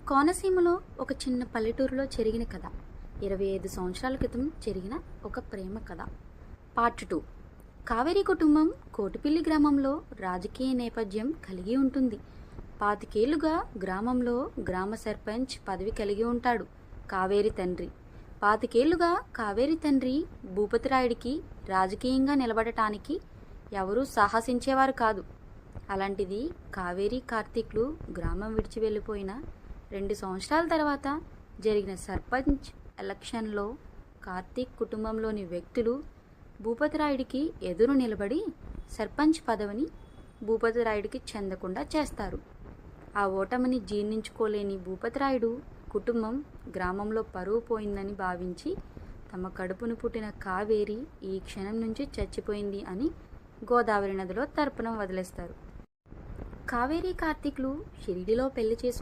కోనసీమలో ఒక చిన్న పల్లెటూరులో జరిగిన కథ. 25 సంవత్సరాల క్రితం జరిగిన ఒక ప్రేమ కథ. పార్ట్ 2. కావేరి కుటుంబం కోటిపిల్లి గ్రామంలో రాజకీయ నేపథ్యం కలిగి ఉంటుంది. 25 ఏళ్లుగా గ్రామంలో గ్రామ సర్పంచ్ పదవి కలిగి ఉంటాడు కావేరి తండ్రి. 25 ఏళ్లుగా కావేరి తండ్రి భూపతిరాయుడికి రాజకీయంగా నిలబడటానికి ఎవరూ సాహసించేవారు కాదు. అలాంటిది కావేరి కార్తీక్లు గ్రామం విడిచి వెళ్ళిపోయిన 2 సంవత్సరాల తర్వాత జరిగిన సర్పంచ్ ఎలక్షన్లో కార్తీక్ కుటుంబంలోని వ్యక్తులు భూపతిరాయుడికి ఎదురు నిలబడి సర్పంచ్ పదవిని భూపతిరాయుడికి చెందకుండా చేస్తారు. ఆ ఓటమిని జీర్ణించుకోలేని భూపతిరాయుడు కుటుంబం గ్రామంలో పరువు పోయిందని భావించి తమ కడుపును పుట్టిన కావేరి ఈ క్షణం నుంచి చచ్చిపోయింది అని గోదావరి నదిలో తర్పణం వదిలేస్తారు. కావేరి కార్తీక్లు షిరిడిలో పెళ్లి చేసుకుని